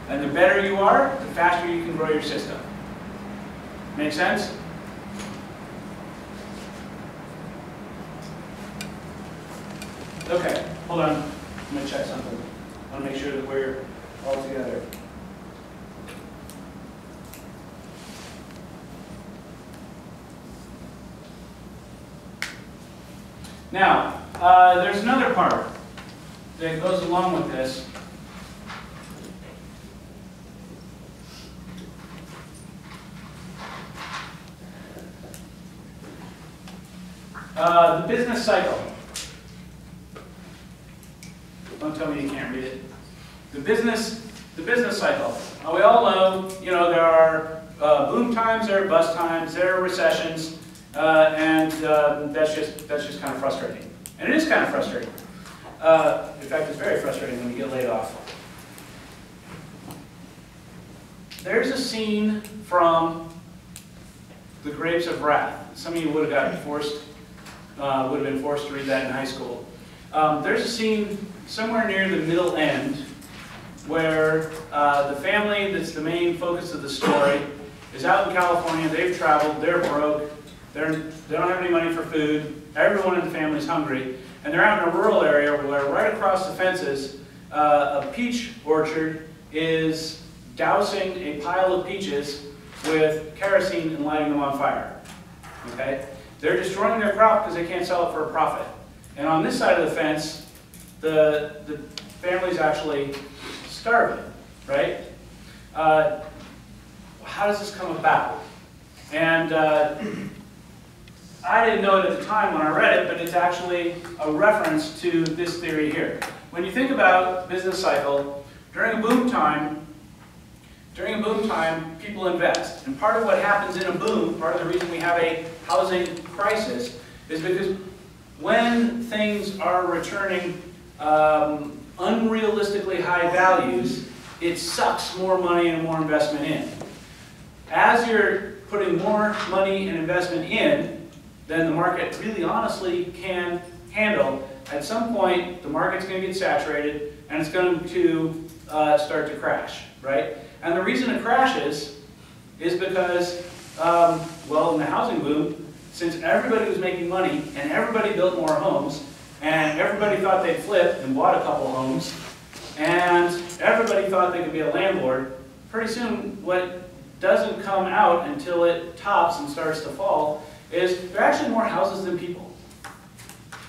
And the better you are, the faster you can grow your system. Make sense? Okay, hold on. I'm going to check something. I want to make sure that we're all together. Now, there's another part that goes along with this. The business cycle. Don't tell me you can't read it. The business cycle. We all know, there are boom times, there are bust times, there are recessions, and that's just kind of frustrating. And it is kind of frustrating. In fact, it's very frustrating when you get laid off. There's a scene from The Grapes of Wrath. Some of you would have been forced to read that in high school. There's a scene somewhere near the middle end where the family that's the main focus of the story is out in California. They've traveled, they're broke, they don't have any money for food, everyone in the family's hungry, and they're out in a rural area where right across the fences a peach orchard is dousing a pile of peaches with kerosene and lighting them on fire. Okay? They're destroying their crop because they can't sell it for a profit. And on this side of the fence, the family's actually starving, right? How does this come about? And I didn't know it at the time when I read it, but it's actually a reference to this theory here. When you think about business cycle, during a boom time, people invest. And part of what happens in a boom, part of the reason we have a housing crisis, is because when things are returning unrealistically high values, it sucks more money and more investment in. As you're putting more money and investment in than the market really honestly can handle, at some point the market's going to get saturated and it's going to start to crash, right? And the reason it crashes is because, well, in the housing boom, since everybody was making money and everybody built more homes and everybody thought they'd flip and bought a couple homes and everybody thought they could be a landlord, pretty soon what doesn't come out until it tops and starts to fall is there are actually more houses than people,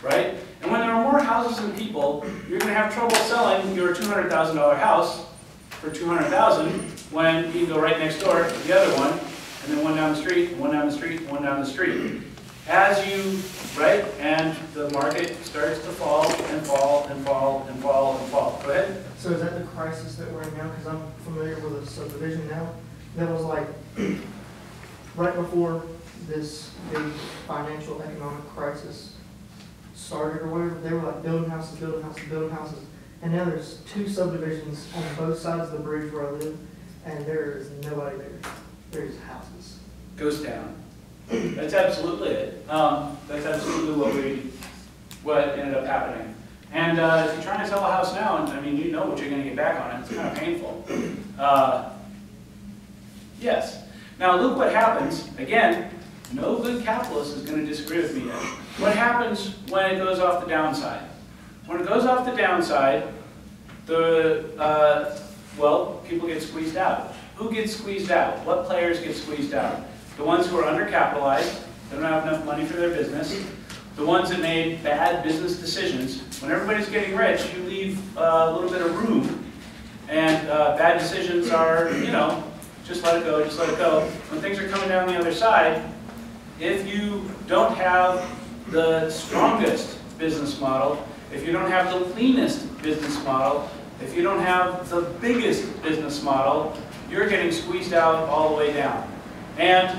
right? And when there are more houses than people, you're going to have trouble selling your $200,000 house for $200,000 when you can go right next door to the other one, and then one down the street, and one down the street, and one down the street. As you, right, and the market starts to fall and fall and fall and fall and fall. Go ahead. So is that the crisis that we're in now? Because I'm familiar with a subdivision now. That was like right before this big financial economic crisis started or whatever. They were like building houses, building houses, building houses. And now there's 2 subdivisions on both sides of the bridge where I live, and there is nobody there. There's houses. Goes down. That's absolutely it. That's absolutely what ended up happening. And if you're trying to sell a house now, I mean, you know what you're going to get back on it. It's kind of painful. Yes. Now look what happens. Again, no good capitalist is going to disagree with me yet. What happens when it goes off the downside? When it goes off the downside, well, people get squeezed out. Who gets squeezed out? What players get squeezed out? The ones who are undercapitalized, they don't have enough money for their business. The ones that made bad business decisions. When everybody's getting rich, you leave a little bit of room. And bad decisions are, just let it go, just let it go. When things are coming down the other side, if you don't have the strongest business model, if you don't have the cleanest business model, if you don't have the biggest business model, you're getting squeezed out all the way down. And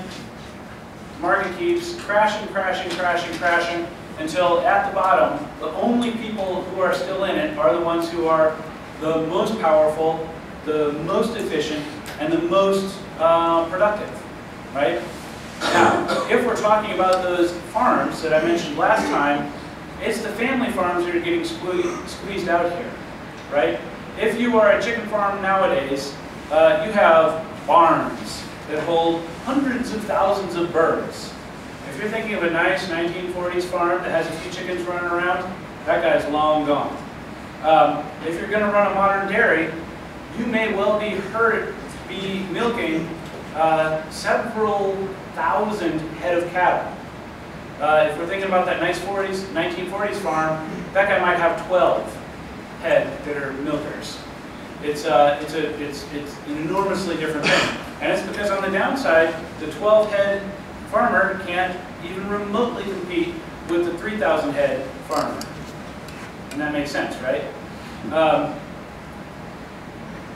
the market keeps crashing, crashing, crashing, crashing, until at the bottom, the only people who are still in it are the ones who are the most powerful, the most efficient, and the most productive, right? Now, if we're talking about those farms that I mentioned last time, it's the family farms that are getting squeezed out here, right? if you are a chicken farm nowadays, you have barns that hold hundreds of thousands of birds. If you're thinking of a nice 1940s farm that has a few chickens running around, that guy's long gone. If you're going to run a modern dairy, you may well be milking several thousand head of cattle. If we're thinking about that nice 1940s farm, that guy might have 12 head that are milkers. It's an enormously different thing. And it's because on the downside, the 12 head farmer can't even remotely compete with the 3,000 head farmer. And that makes sense, right?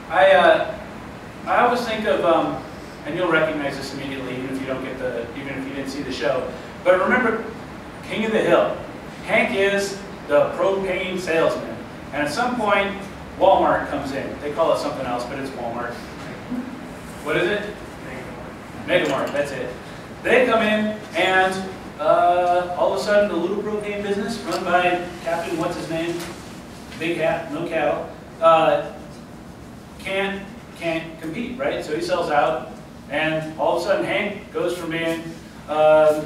I always think of, and you'll recognize this immediately, even if you didn't see the show. But remember, King of the Hill. Hank is the propane salesman. And at some point, Walmart comes in. They call it something else, but it's Walmart. What is it? Megamart, that's it. They come in, and all of a sudden, the little propane business run by Captain, what's his name? Big hat, no cattle, can't compete, right? So he sells out, and all of a sudden, Hank goes from being, a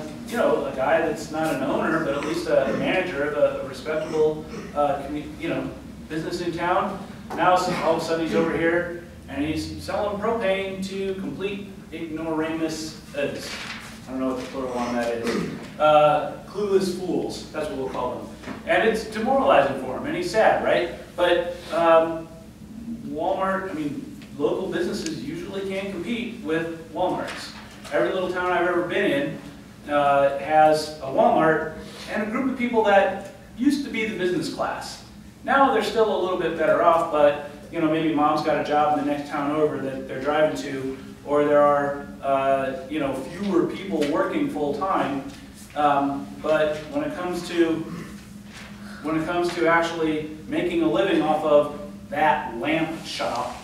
guy that's not an owner, but at least a manager of a respectable, business in town. Now all of a sudden he's over here, and he's selling propane to complete ignoramus. I don't know what the plural on that is. Clueless fools, that's what we'll call them. And it's demoralizing for him, and he's sad, right? But Walmart, local businesses usually can't compete with Walmarts. Every little town I've ever been in has a Walmart and a group of people that used to be the business class. Now they're still a little bit better off, but maybe mom's got a job in the next town over that they're driving to, or there are fewer people working full time. But when it comes to actually making a living off of that lamp shop,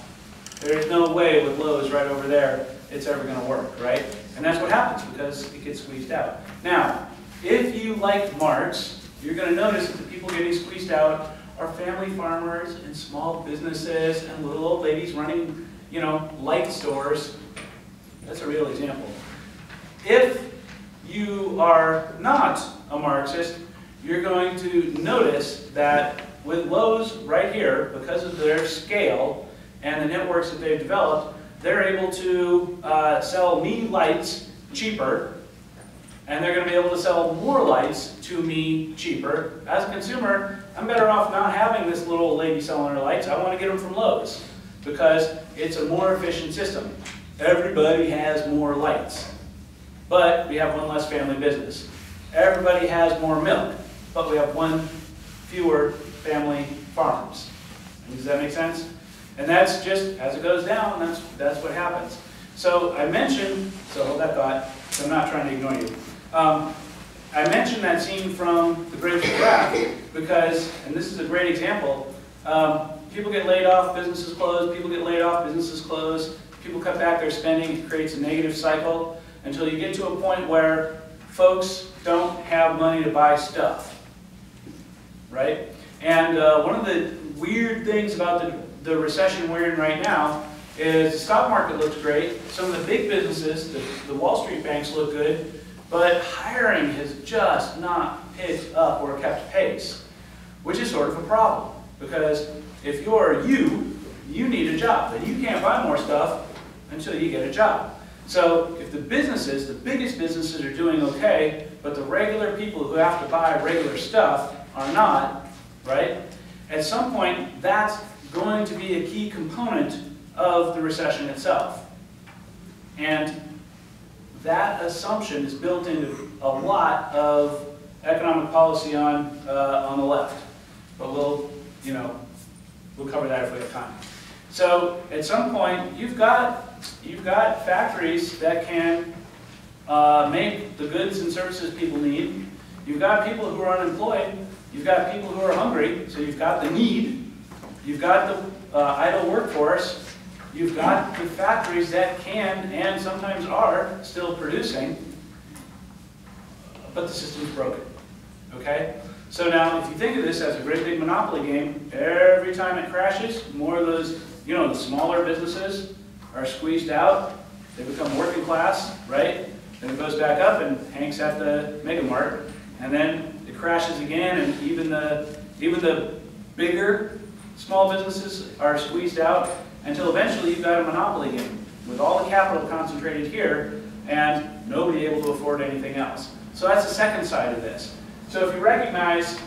there's no way with Lowe's right over there it's ever going to work, right? And that's what happens because it gets squeezed out. Now, if you like Marx, you're going to notice that the people getting squeezed out are family farmers and small businesses and little old ladies running, light stores. That's a real example. If you are not a Marxist, you're going to notice that with Lowe's right here, because of their scale and the networks that they've developed, they're able to sell me lights cheaper, and they're going to be able to sell more lights to me cheaper. As a consumer, I'm better off not having this little old lady selling her lights. I want to get them from Lowe's because it's a more efficient system. Everybody has more lights, but we have one less family business. Everybody has more milk, but we have one fewer family farms. Does that make sense? And that's just, as it goes down, that's what happens. So I mentioned, so hold that thought, so I'm not trying to ignore you. I mentioned that scene from The Great Draft because, and this is a great example, people get laid off, businesses close, people get laid off, businesses close, people cut back their spending, it creates a negative cycle until you get to a point where folks don't have money to buy stuff, right? And one of the weird things about the recession we're in right now is the stock market looks great, some of the big businesses, the Wall Street banks look good, but hiring has just not picked up or kept pace, which is sort of a problem. Because if you're you need a job, but you can't buy more stuff until you get a job. So if the businesses, the biggest businesses are doing okay, but the regular people who have to buy regular stuff are not, right? At some point, that's going to be a key component of the recession itself. And that assumption is built into a lot of economic policy on the left. But we'll cover that if we have time. So at some point, you've got factories that can make the goods and services people need. You've got people who are unemployed. You've got people who are hungry. So you've got the need. You've got the idle workforce. You've got the factories that can and sometimes are still producing, but the system's broken. Okay? So now, if you think of this as a great big monopoly game, every time it crashes, more of those, the smaller businesses are squeezed out. They become working class, right? Then it goes back up and hangs at the Mega Mart, and then it crashes again, and even the bigger small businesses are squeezed out until eventually you've got a monopoly game with all the capital concentrated here and nobody able to afford anything else. So that's the second side of this. So if you recognize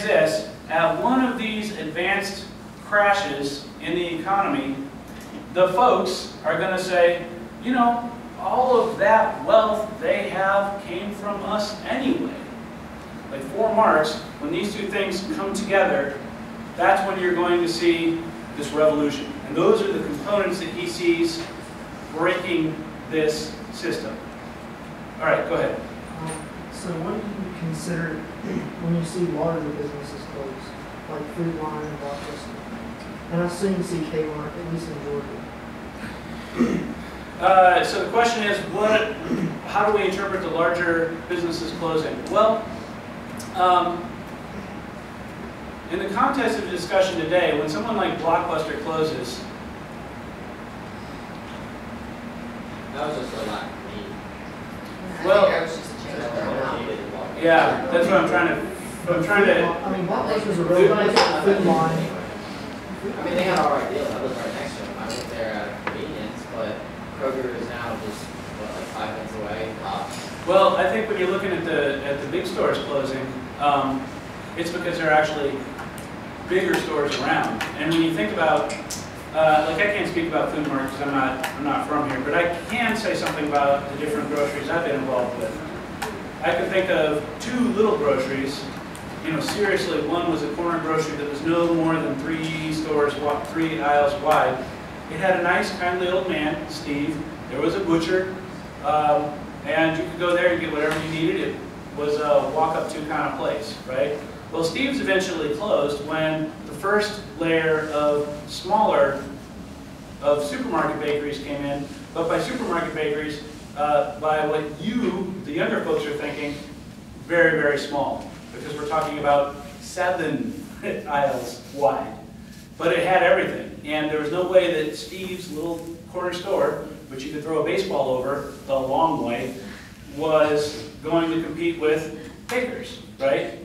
this, at one of these advanced crashes in the economy, the folks are going to say, all of that wealth they have came from us anyway. Like for Marx, when these two things come together, that's when you're going to see this revolution. And those are the components that he sees breaking this system. All right, go ahead. So what do you consider when you see larger businesses close, like Food Line and Blockbuster? And I assume you see Kmart, at least in Georgia. So the question is, how do we interpret the larger businesses closing? Well, in the context of the discussion today, when someone like Blockbuster closes, that was just a lack of need. well, yeah, that's what I'm trying to. I mean, Blockbuster's a really nice Food Line. I mean, they had all right deals. I live right next to them. I went there out of convenience, but Kroger is now just, like 5 minutes away, tops. Well, I think when you're looking at the big stores closing, it's because there are actually bigger stores around. And when you think about, like I can't speak about Food Mart because I'm not from here, but I can say something about the different groceries I've been involved with. I can think of two little groceries. Seriously, one was a corner grocery that was no more than 3 aisles wide. It had a nice, kindly old man, Steve. There was a butcher, and you could go there and get whatever you needed. It was a walk-up-to kind of place, right? Well, Steve's eventually closed when the first layer of supermarket bakeries came in. But by supermarket bakeries, by what the younger folks, are thinking, very, very small. Because we're talking about 7 aisles wide. But it had everything. And there was no way that Steve's little corner store, which you could throw a baseball over the long way, was going to compete with Baker's, right?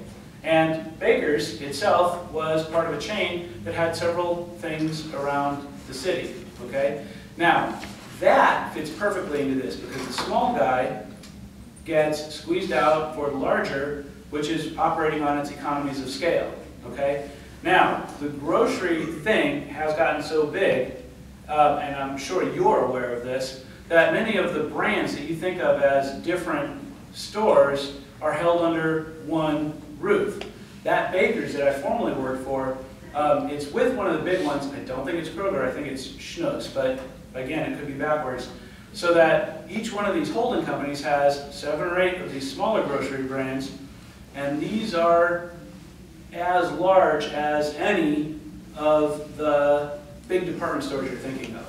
And Baker's itself was part of a chain that had several things around the city, okay? Now, that fits perfectly into this because the small guy gets squeezed out for the larger, which is operating on its economies of scale, okay? Now, the grocery thing has gotten so big, and I'm sure you're aware of this, that many of the brands that you think of as different stores are held under one roof. That Baker's that I formerly worked for, it's with one of the big ones. I don't think it's Kroger, I think it's Schnucks, but again, it could be backwards. So that each one of these holding companies has 7 or 8 of these smaller grocery brands, and these are as large as any of the big department stores you're thinking of.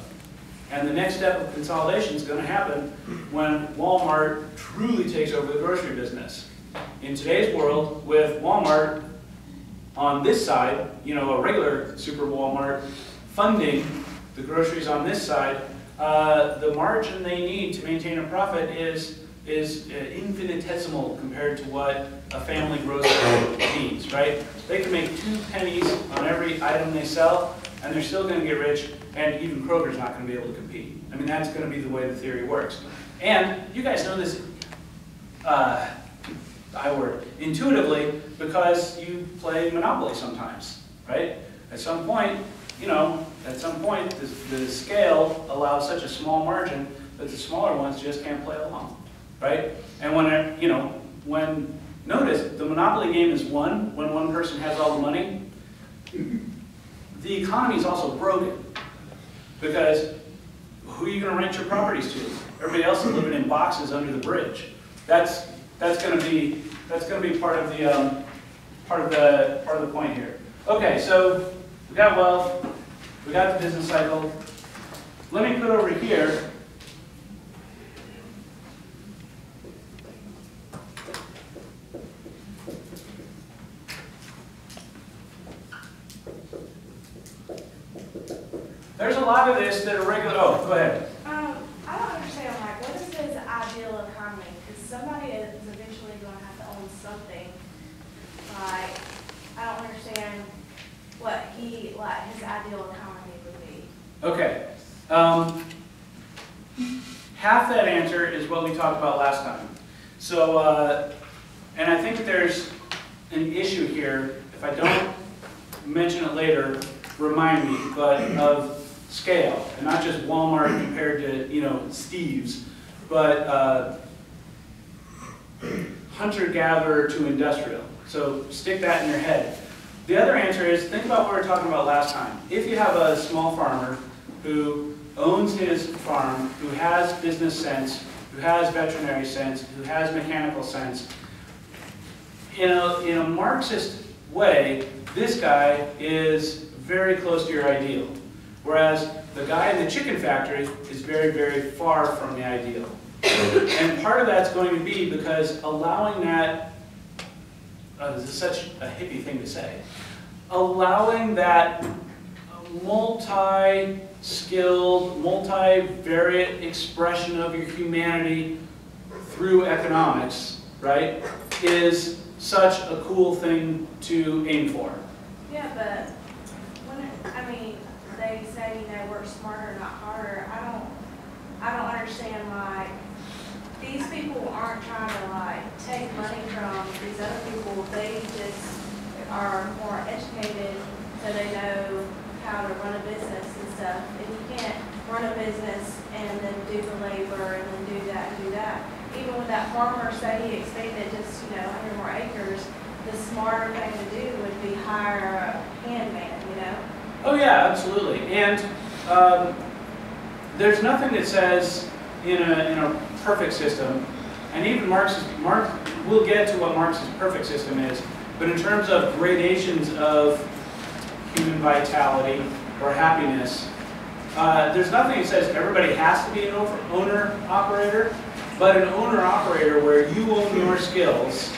And the next step of consolidation is going to happen when Walmart truly takes over the grocery business. In today's world, with Walmart on this side, a regular super Walmart funding the groceries on this side, the margin they need to maintain a profit is infinitesimal compared to what a family grocer needs, right? They can make 2 pennies on every item they sell, and they're still going to get rich, and even Kroger's not going to be able to compete. I mean, that's going to be the way the theory works. And you guys know this, intuitively, because you play Monopoly sometimes, right? At some point, the scale allows such a small margin that the smaller ones just can't play along, right? And notice, the Monopoly game is won when one person has all the money. The economy is also broken because who are you going to rent your properties to? Everybody else is living in boxes under the bridge. That's going to be part of the point here. Okay, so we got wealth, we got the business cycle. Let me put over here There's a lot of this that are regular. Oh, go ahead. I don't understand, like, what is his ideal economy? Because somebody is eventually going to have to own something. Like, I don't understand what he, like, his ideal economy would be. Okay. Half that answer is what we talked about last time. So, and I think that there's an issue here. If I don't mention it later, remind me, but of scale, and not just Walmart compared to, you know, Steve's, but hunter-gatherer to industrial. So stick that in your head. The other answer is, think about what we were talking about last time. If you have a small farmer who owns his farm, who has business sense, who has veterinary sense, who has mechanical sense, in a Marxist way, this guy is very close to your ideal. Whereas the guy in the chicken factory is very, very far from the ideal. And part of that's going to be because allowing that, this is such a hippie thing to say, allowing that multi-skilled, multivariate expression of your humanity through economics, right, is such a cool thing to aim for. Yeah, but when they say, you know, work smarter, not harder. I don't understand, like, these people aren't trying to, like, take money from these other people. They just are more educated, so they know how to run a business and stuff. And you can't run a business and then do the labor and then do that and do that. Even with that farmer, say he expanded just, you know, 100 more acres, the smarter thing to do would be hire a handman, you know? Oh yeah, absolutely. And there's nothing that says in a perfect system, and even Marx, we'll get to what Marx's perfect system is, but in terms of gradations of human vitality or happiness, there's nothing that says everybody has to be an owner-operator, but an owner-operator where you own your skills,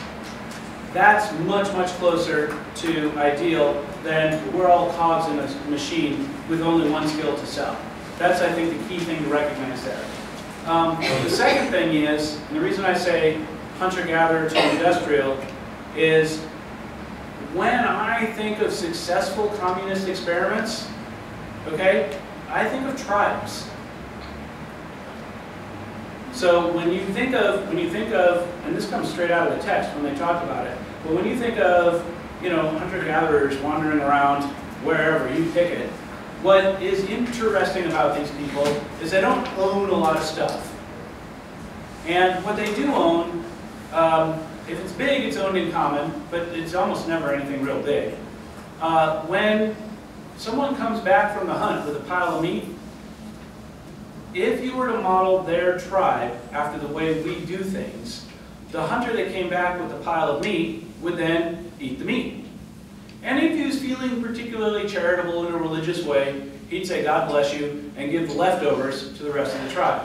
that's much, much closer to ideal than we're all cogs in a machine with only one skill to sell. That's, I think, the key thing to recognize there. The second thing is, and the reason I say hunter-gatherer to industrial, is when I think of successful communist experiments, okay, I think of tribes. So when you think of, and this comes straight out of the text when they talked about it, but when you think of, you know, hunter-gatherers wandering around wherever, you pick it, what is interesting about these people is they don't own a lot of stuff. And what they do own, if it's big, it's owned in common, but it's almost never anything real big. When someone comes back from the hunt with a pile of meat, if you were to model their tribe after the way we do things, the hunter that came back with the pile of meat would then eat the meat. And if he was feeling particularly charitable in a religious way, he'd say, God bless you, and give the leftovers to the rest of the tribe,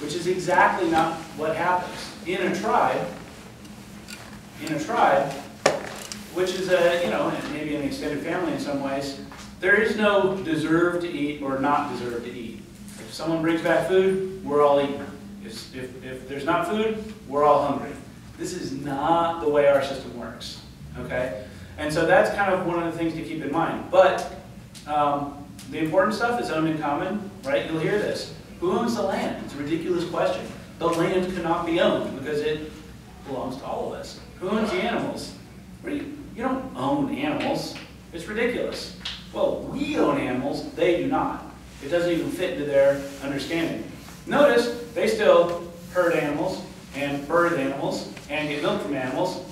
which is exactly not what happens. In a tribe, which is maybe an extended family in some ways, there is no deserve to eat or not deserve to eat. If someone brings back food, we're all eating. If there's not food, we're all hungry. This is not the way our system works, okay? And so that's kind of one of the things to keep in mind. But the important stuff is owned in common, right? You'll hear this. Who owns the land? It's a ridiculous question. The land cannot be owned because it belongs to all of us. Who owns the animals? You don't own animals. It's ridiculous. Well, we own animals. They do not. It doesn't even fit into their understanding. Notice, they still herd animals and birth animals and get milk from animals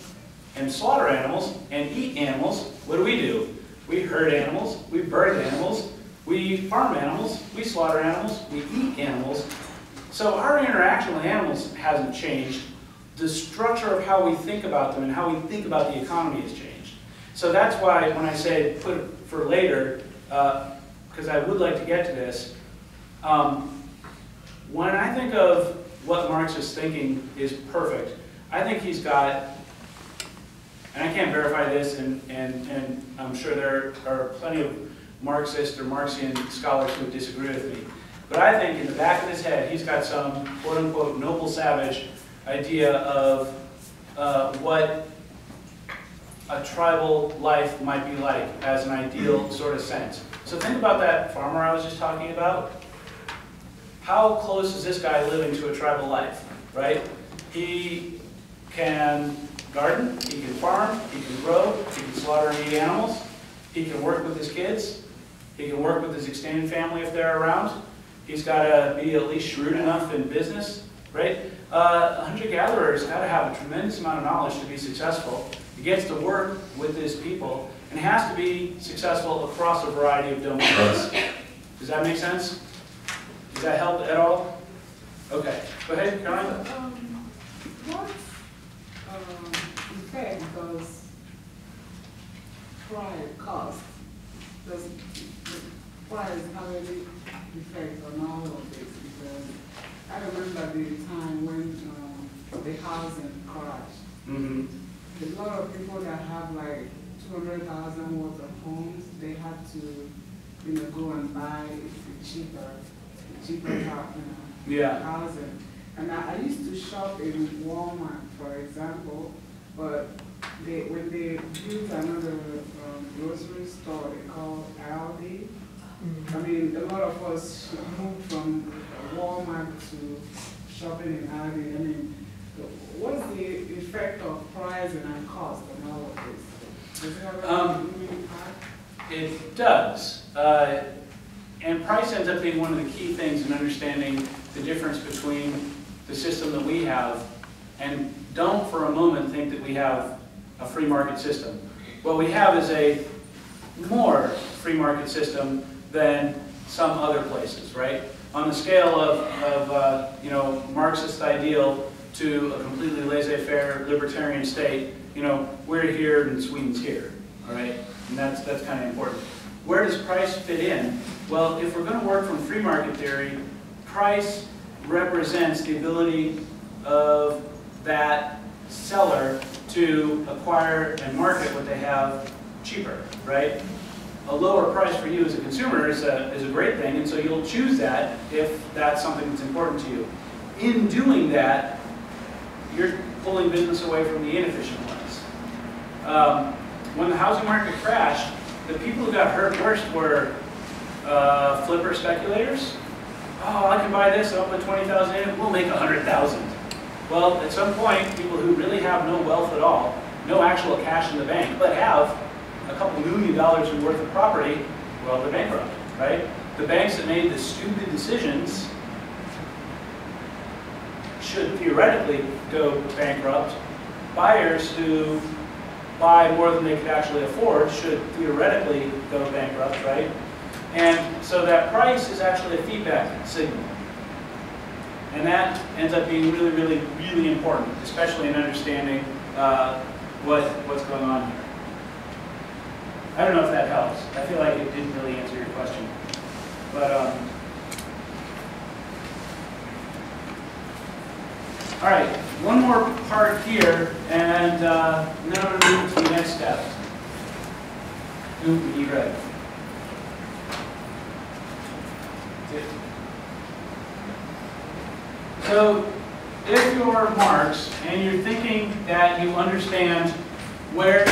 and slaughter animals and eat animals. What do? We herd animals, we birth animals, we farm animals, we slaughter animals, we eat animals. So our interaction with animals hasn't changed. The structure of how we think about them and how we think about the economy has changed. So that's why when I say put it for later, because I would like to get to this, when I think of what Marx is thinking is perfect, I think he's got, and I can't verify this, and I'm sure there are plenty of Marxist or Marxian scholars who would disagree with me. But I think in the back of his head, he's got some quote-unquote noble savage idea of what a tribal life might be like as an ideal sort of sense. So think about that farmer I was just talking about. How close is this guy living to a tribal life, right? He can garden, he can farm, he can grow, he can slaughter and eat animals, he can work with his kids, he can work with his extended family if they're around. He's got to be at least shrewd enough in business, right? A hunter-gatherer has got to have a tremendous amount of knowledge to be successful. He gets to work with his people and has to be successful across a variety of domains. Does that make sense? Does that help at all? Okay, go ahead, Caroline. What's effect does price cost? Does the price have any effect on all of this? Because I remember the time when the housing crashed. Mm-hmm. A lot of people that have like 200,000 worth of homes, they had to, go and buy cheaper Yeah. housing. And I used to shop in Walmart, for example, but when they built another grocery store they called Aldi, I mean, a lot of us moved from Walmart to shopping in Aldi. I mean, what's the effect of pricing and cost on all of this? Does it have any impact? It does. And price ends up being one of the key things in understanding the difference between the system that we have, and don't for a moment think that we have a free market system. What we have is a more free market system than some other places, right? On the scale of Marxist ideal to a completely laissez-faire libertarian state, we're here and Sweden's here, all right? And that's kind of important. Where does price fit in? Well, if we're going to work from free market theory, price represents the ability of that seller to acquire and market what they have cheaper, right? A lower price for you as a consumer is a great thing, and so you'll choose that if that's something that's important to you. In doing that, you're pulling business away from the inefficient ones. When the housing market crashed, the people who got hurt worst were flipper speculators. Oh, I can buy this, I'll put 20,000 in it, we'll make 100,000. Well, at some point, people who really have no wealth at all, no actual cash in the bank, but have a couple $1 million worth of property, well, they're bankrupt, right? The banks that made the stupid decisions should theoretically go bankrupt. Buyers who buy more than they could actually afford should theoretically go bankrupt, right? And so that price is actually a feedback signal. And that ends up being really, really, really important, especially in understanding what's going on here. I don't know if that helps. I feel like it didn't really answer your question. But, all right, one more part here, and then I'm going to move to the next step. Be ready. So, if you're Marx and you're thinking that you understand where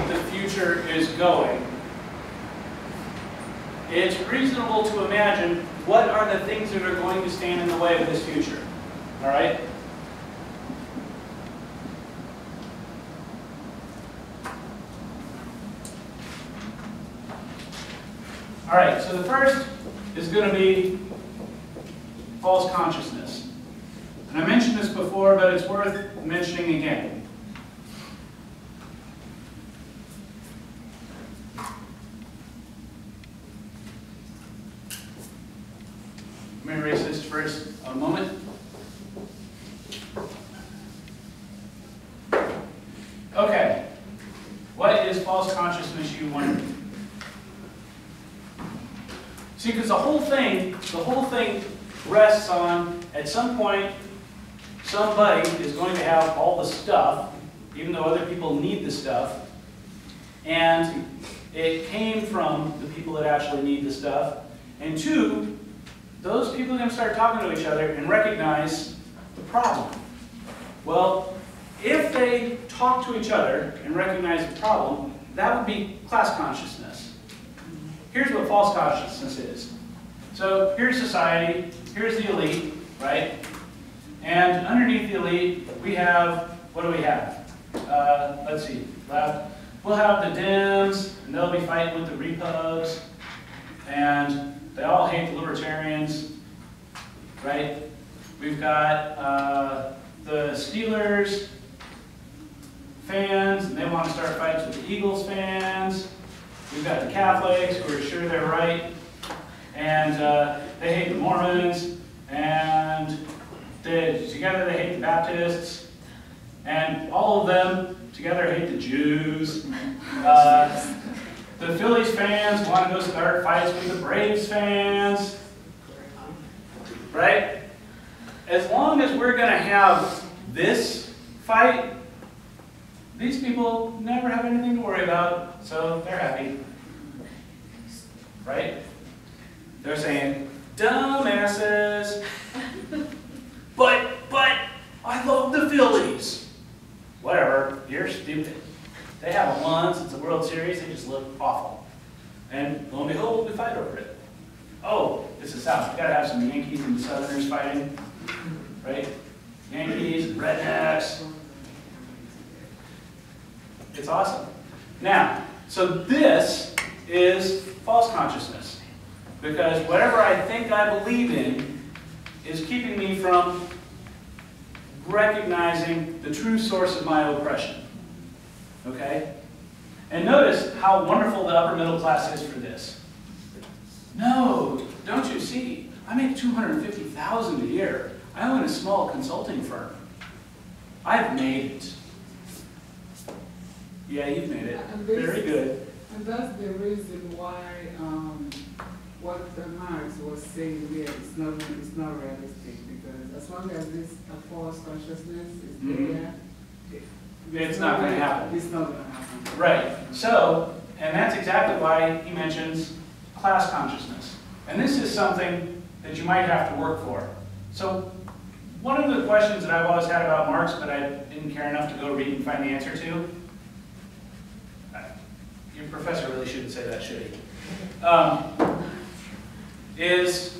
the future is going, it's reasonable to imagine what are the things that are going to stand in the way of this future. All right? All right, so the first is going to be false consciousness. And I mentioned this before, but it's worth mentioning again. Let me erase this first a moment. Okay, what is false consciousness, you wonder? See, because the whole thing rests on, at some point, somebody is going to have all the stuff, even though other people need the stuff, and it came from the people that actually need the stuff. And two, those people are going to start talking to each other and recognize the problem. Well, if they talk to each other and recognize the problem, that would be class consciousness. Here's what false consciousness is. So here's society, here's the elite, right? And underneath the elite, we have, what do we have? Let's see, left. We'll have the Dems, and they'll be fighting with the Repubs, and they all hate the Libertarians, right? We've got the Steelers fans, and they want to start fights with the Eagles fans. We've got the Catholics, who are sure they're right, and they hate the Mormons, and together they hate the Baptists, and all of them together hate the Jews. The Phillies fans want to go start fights with the Braves fans, right? As long as we're going to have this fight, these people never have anything to worry about, so they're happy, right? They're saying, dumbasses, but I love the Phillies. Whatever, you're stupid. They haven't won since the World Series, they just look awful. And lo and behold, we fight over it. Oh, it's the South, we gotta have some Yankees and Southerners fighting, right? Yankees, rednecks. It's awesome. Now, so this is false consciousness. Because whatever I think I believe in is keeping me from recognizing the true source of my oppression. Okay? And notice how wonderful the upper middle class is for this. No, don't you see? I make $250,000 a year. I own a small consulting firm. I've made it. Yeah, you've made it. Very good. And that's the reason why what the Marx was saying here is not realistic, because as long as this false consciousness is there, it's not going to happen. It's not going to happen. Right. So, and that's exactly why he mentions class consciousness. And this is something that you might have to work for. So, one of the questions that I've always had about Marx, but I didn't care enough to go read and find the answer to, your professor really shouldn't say that, should he? Is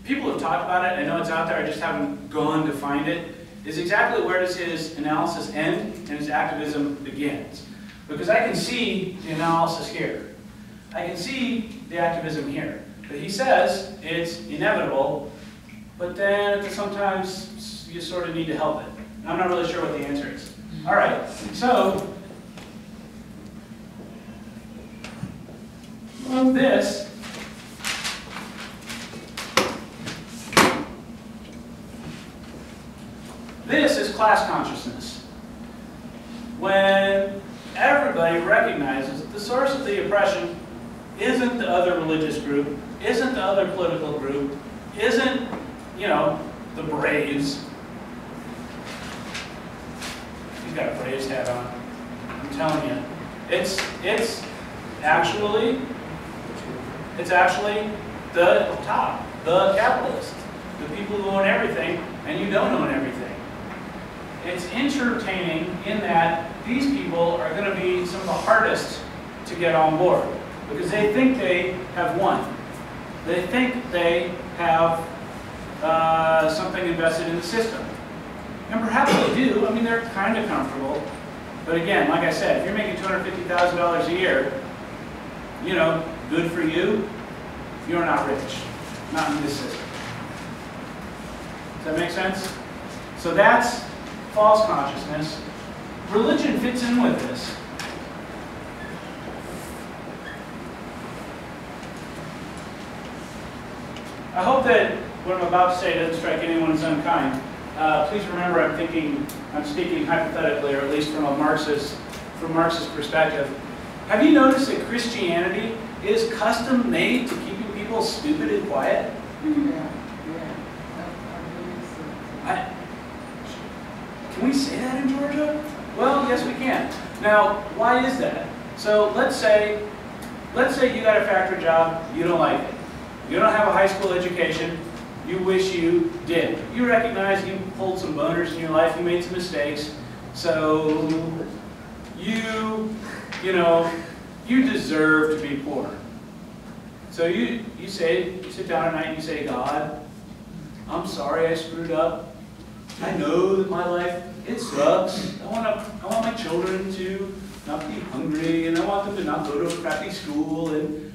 people have talked about it. I know it's out there. I just haven't gone to find it. Is exactly where does his analysis end and his activism begins? Because I can see the analysis here. I can see the activism here. But he says it's inevitable, but then sometimes you sort of need to help it. And I'm not really sure what the answer is. All right, so this is class consciousness. When everybody recognizes that the source of the oppression isn't the other religious group, isn't the other political group, isn't, the Braves. He's got a Braves hat on. I'm telling you. It's actually the top, the capitalists, the people who own everything, and you don't own everything. It's entertaining in that these people are going to be some of the hardest to get on board because they think they have won. They think they have something invested in the system. And perhaps they do. I mean, they're kind of comfortable. But again, like I said, if you're making $250,000 a year, good for you, you're not rich. Not in this system. Does that make sense? So that's false consciousness. Religion fits in with this. I hope that what I'm about to say doesn't strike anyone as unkind. Please remember I'm speaking hypothetically, or at least from Marxist perspective. Have you noticed that Christianity is custom made to keeping people stupid and quiet? Can we say that in Georgia? Well, yes we can. Now, why is that? So let's say you got a factory job, you don't like it. You don't have a high school education, you wish you did. You recognize you pulled some boners in your life, you made some mistakes, so you deserve to be poor. So you sit down at night and you say, God, I'm sorry I screwed up. I know that my life, it sucks. I want my children to not be hungry, and I want them to not go to a crappy school. And,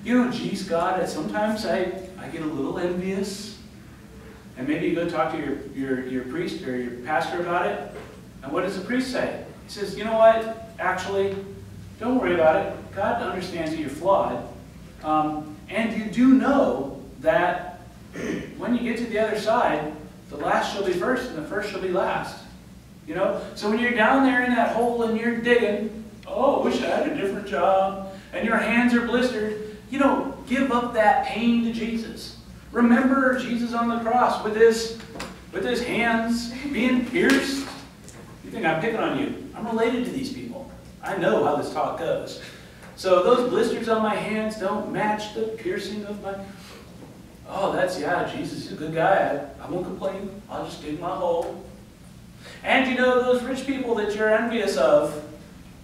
geez, God, sometimes I get a little envious. And maybe you go talk to your priest or your pastor about it. And what does the priest say? He says, you know what? Actually, don't worry about it. God understands that you're flawed. And you do know that when you get to the other side, the last shall be first and the first shall be last. So when you're down there in that hole and you're digging, oh, I wish I had a different job, and your hands are blistered, give up that pain to Jesus. Remember Jesus on the cross with his hands being pierced. You think I'm picking on you? I'm related to these people. I know how this talk goes. So those blisters on my hands don't match the piercing of my... Oh, Jesus is a good guy. I won't complain. I'll just dig my hole. And those rich people that you're envious of,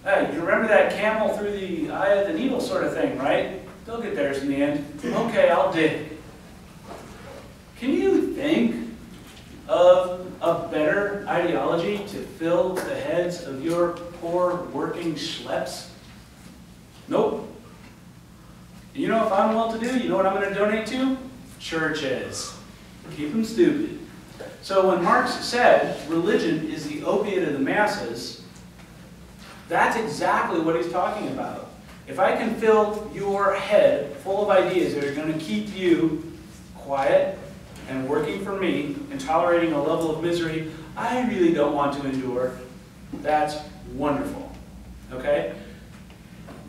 hey, you remember that camel through the eye of the needle sort of thing, right? They'll get theirs in the end. Okay, I'll dig. Can you think of a better ideology to fill the heads of your poor working schleps? Nope. If I'm well-to-do, you know what I'm going to donate to? Churches. Keep them stupid. So when Marx said religion is the opiate of the masses, that's exactly what he's talking about. If I can fill your head full of ideas that are going to keep you quiet and working for me and tolerating a level of misery I really don't want to endure, that's wonderful. Okay?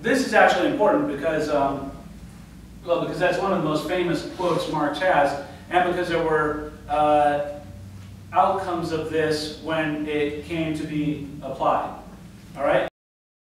This is actually important because, because that's one of the most famous quotes Marx has, and because there were outcomes of this when it came to be applied. All right?